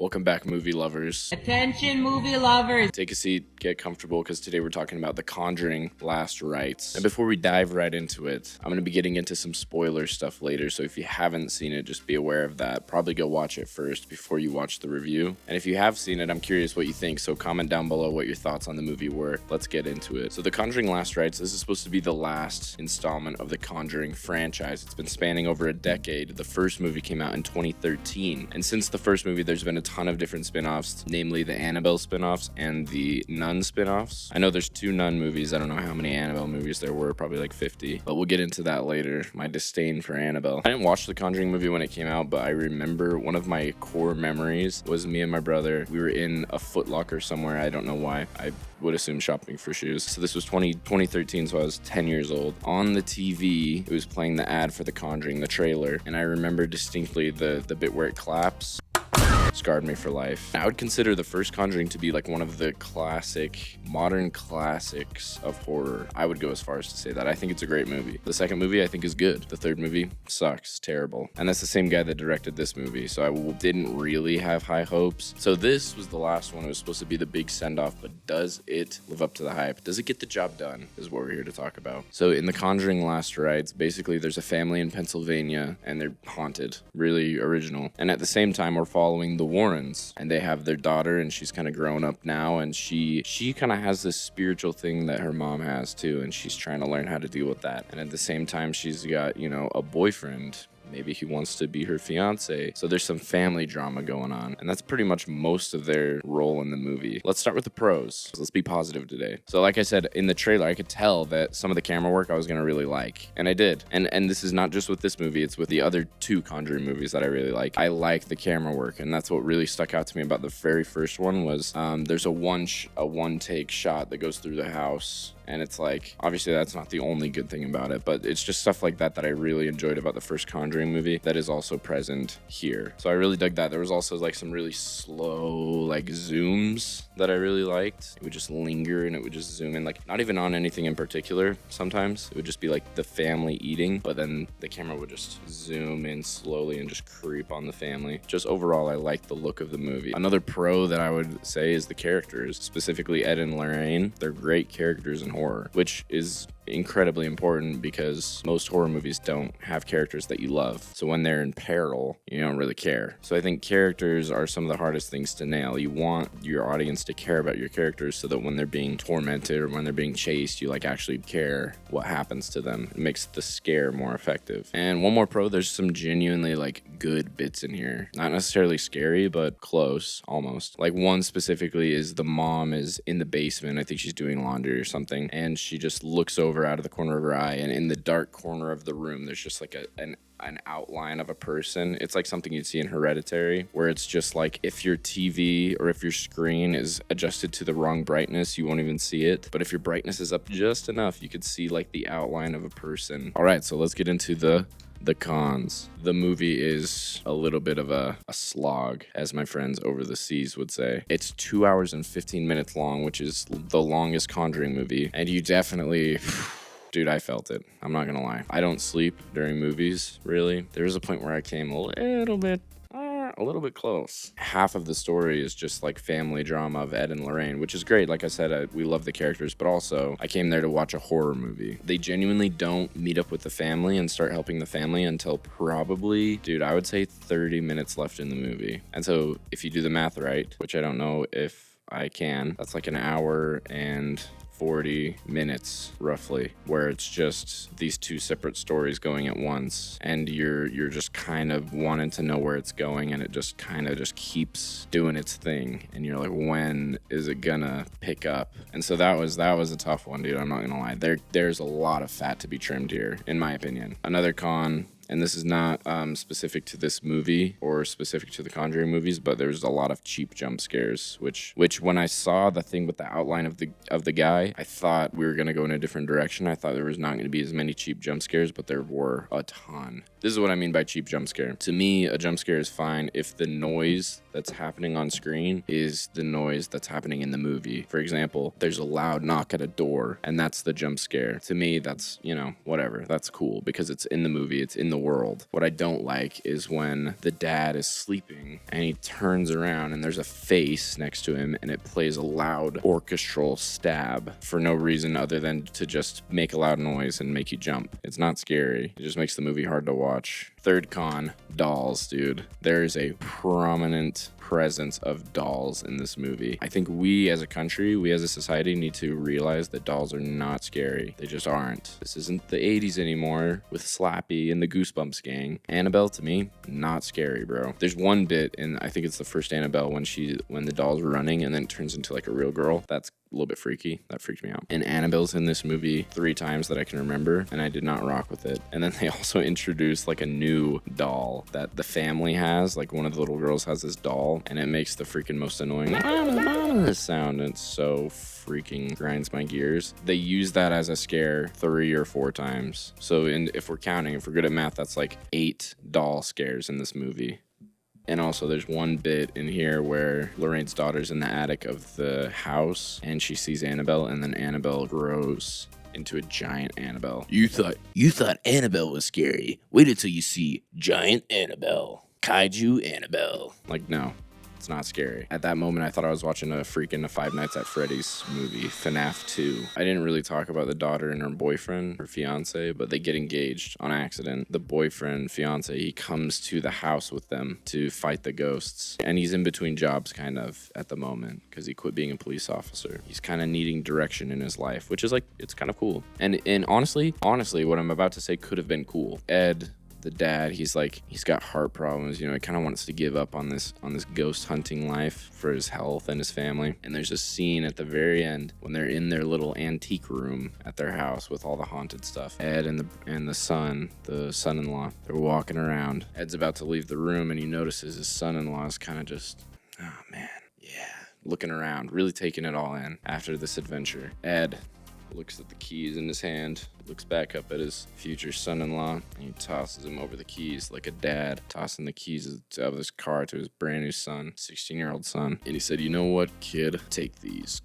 Welcome back, movie lovers. Attention, movie lovers. Take a seat, get comfortable, because today we're talking about The Conjuring Last Rites. And before we dive right into it, I'm going to be getting into some spoiler stuff later, so if you haven't seen it, just be aware of that. Probably go watch it first before you watch the review. And if you have seen it, I'm curious what you think, so comment down below what your thoughts on the movie were. Let's get into it. So The Conjuring Last Rites, this is supposed to be the last installment of the Conjuring franchise. It's been spanning over a decade. The first movie came out in 2013, and since the first movie, there's been a ton of different spin-offs, namely the Annabelle spin-offs and the Nun spin-offs. I know there's 2 Nun movies. I don't know how many Annabelle movies there were, probably like 50, but we'll get into that later. My disdain for Annabelle. I didn't watch the Conjuring movie when it came out, but I remember one of my core memories was me and my brother. We were in a Foot Locker somewhere. I don't know why. I would assume shopping for shoes. So this was 2013, so I was 10 years old. On the TV, it was playing the ad for The Conjuring, the trailer, and I remember distinctly the bit where it claps. Scarred me for life. I would consider the first Conjuring to be like one of the classic, modern classics of horror. I would go as far as to say that. I think it's a great movie. The second movie I think is good. The third movie sucks, terrible. And that's the same guy that directed this movie, so I didn't really have high hopes. So this was the last one. It was supposed to be the big send-off, but does it live up to the hype? Does it get the job done is what we're here to talk about. So in The Conjuring Last Rites, basically there's a family in Pennsylvania and they're haunted. Really original. And at the same time, we're following the Warrens, and they have their daughter, and she's kind of grown up now, and she kind of has this spiritual thing that her mom has too, and she's trying to learn how to deal with that. And at the same time, she's got, a boyfriend. Maybe he wants to be her fiance. So there's some family drama going on. And that's pretty much most of their role in the movie. Let's start with the pros. Let's be positive today. So like I said, in the trailer, I could tell that some of the camera work I was going to really like. And I did. And this is not just with this movie. It's with the other 2 Conjuring movies that I really like. I like the camera work. And that's what really stuck out to me about the very first one was there's a one-take shot that goes through the house. And it's like, obviously that's not the only good thing about it, but it's just stuff like that I really enjoyed about the first Conjuring movie that is also present here. So I really dug that. There was also like some really slow like zooms that I really liked. It would just linger and it would just zoom in, like not even on anything in particular. Sometimes it would just be like the family eating, but then the camera would just zoom in slowly and just creep on the family. Just overall, I liked the look of the movie. Another pro that I would say is the characters, specifically Ed and Lorraine. They're great characters in horror, which is incredibly important because most horror movies don't have characters that you love. So when they're in peril, you don't really care. So I think characters are some of the hardest things to nail. You want your audience to care about your characters so that when they're being tormented or when they're being chased, you like actually care what happens to them. It makes the scare more effective. And one more pro, there's some genuinely like good bits in here. Not necessarily scary, but close, almost. Like one specifically is the mom is in the basement. I think she's doing laundry or something. And she just looks over out of the corner of her eye, and in the dark corner of the room there's just like an outline of a person. It's like something you'd see in Hereditary, where it's just like if your TV or if your screen is adjusted to the wrong brightness, you won't even see it, but if your brightness is up just enough, you could see like the outline of a person. All right, so let's get into the cons. The movie is a little bit of a slog, as my friends over the seas would say. It's 2 hours and 15 minutes long, which is the longest Conjuring movie. And you definitely... Dude, I felt it. I'm not gonna lie. I don't sleep during movies, really. There was a point where I came a little bit close. Half of the story is just like family drama of Ed and Lorraine, which is great. Like I said, we love the characters, but also I came there to watch a horror movie. They genuinely don't meet up with the family and start helping the family until probably, dude, I would say 30 minutes left in the movie. And so if you do the math right, which I don't know if I can, that's like an hour and 40 minutes roughly, where it's just these 2 separate stories going at once, and you're just kind of wanting to know where it's going, and it just kind of just keeps doing its thing, and you're like, when is it gonna pick up? And so that was a tough one, dude. I'm not gonna lie. There's a lot of fat to be trimmed here, in my opinion. Another con, and this is not specific to this movie or specific to the Conjuring movies, but there's a lot of cheap jump scares, which when I saw the thing with the outline of the guy, I thought we were gonna go in a different direction. I thought there was not gonna be as many cheap jump scares, but there were a ton. This is what I mean by cheap jump scare. To me, a jump scare is fine if the noise that's happening on screen is the noise that's happening in the movie. For example, there's a loud knock at a door, and that's the jump scare. To me, that's, whatever. That's cool because it's in the movie, it's in the world. What I don't like is when the dad is sleeping and he turns around and there's a face next to him and it plays a loud orchestral stab for no reason other than to just make a loud noise and make you jump. It's not scary. It just makes the movie hard to watch. Third con, dolls, dude. There is a prominent presence of dolls in this movie. I think we as a country, we as a society need to realize that dolls are not scary. They just aren't. This isn't the 80s anymore with Slappy and the Goosebumps gang. Annabelle, to me, not scary, bro. There's one bit in, I think it's the first Annabelle, when the doll's running and then it turns into like a real girl. That's a little bit freaky. That freaked me out. And Annabelle's in this movie 3 times that I can remember, and I did not rock with it. And then they also introduced like a new doll that the family has. Like one of the little girls has this doll, and it makes the freaking most annoying sound. It's so freaking grinds my gears. They use that as a scare 3 or 4 times. So if we're counting, if we're good at math, that's like 8 doll scares in this movie. And also there's one bit in here where Lorraine's daughter's in the attic of the house and she sees Annabelle, and then Annabelle grows into a giant Annabelle. You thought Annabelle was scary. Wait until you see giant Annabelle. Kaiju Annabelle. Like, no. It's not scary. At that moment, I thought I was watching a freaking Five Nights at Freddy's movie, FNAF 2. I didn't really talk about the daughter and her boyfriend, her fiance, but they get engaged on accident. The boyfriend, fiance, he comes to the house with them to fight the ghosts. And he's in between jobs kind of at the moment because he quit being a police officer. He's kind of needing direction in his life, which is like, it's kind of cool. And honestly, what I'm about to say could have been cool. Ed, the dad, he's got heart problems, he kind of wants to give up on this ghost hunting life for his health and his family. And there's a scene at the very end when they're in their little antique room at their house with all the haunted stuff. Ed and the son-in-law, they're walking around. Ed's about to leave the room and he notices his son-in-law is kind of just, oh man, yeah, looking around, really taking it all in after this adventure. Ed looks at the keys in his hand, looks back up at his future son-in-law, and he tosses him over the keys like a dad tossing the keys of his car to his brand new son, 16-year-old son. And he said, "You know what, kid? Take these."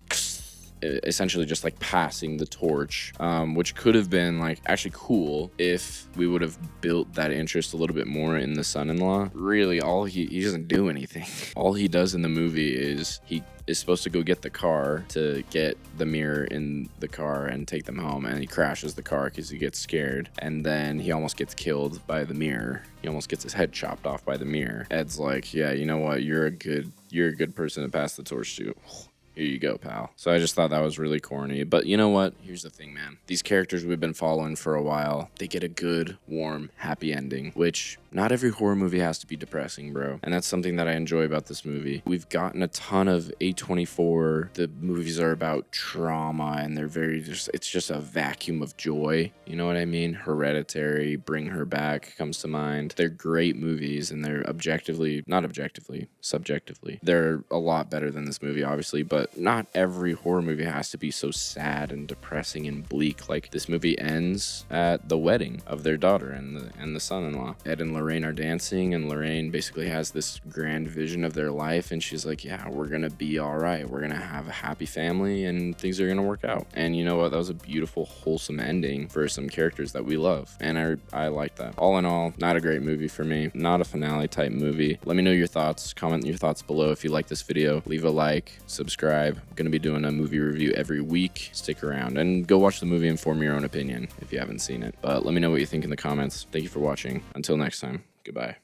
Essentially just like passing the torch, which could have been like actually cool if we would have built that interest a little bit more in the son-in-law. Really, he doesn't do anything. All he does in the movie is he is supposed to go get the car to get the mirror in the car and take them home, and he crashes the car because he gets scared, and then he almost gets killed by the mirror. He almost gets his head chopped off by the mirror. Ed's like, yeah, you know what, you're a good person to pass the torch to. Here you go, pal. So I just thought that was really corny. But you know what? Here's the thing, man. These characters we've been following for a while, they get a good, warm, happy ending, which not every horror movie has to be depressing, bro. And that's something that I enjoy about this movie. We've gotten a ton of A24. The movies are about trauma and it's just a vacuum of joy. You know what I mean? Hereditary, Bring Her Back comes to mind. They're great movies and they're subjectively. They're a lot better than this movie, obviously, but not every horror movie has to be so sad and depressing and bleak. Like, this movie ends at the wedding of their daughter and the son-in-law. Ed and Lorraine are dancing, and Lorraine basically has this grand vision of their life, and she's like, yeah, we're gonna be all right. We're gonna have a happy family and things are gonna work out. And you know what? That was a beautiful, wholesome ending for some characters that we love, and I like that. All in all, not a great movie for me. Not a finale type movie. Let me know your thoughts. Comment your thoughts below. If you like this video, leave a like, subscribe. I'm gonna be doing a movie review every week. Stick around and go watch the movie and form your own opinion if you haven't seen it. But let me know what you think in the comments. Thank you for watching. Until next time, goodbye.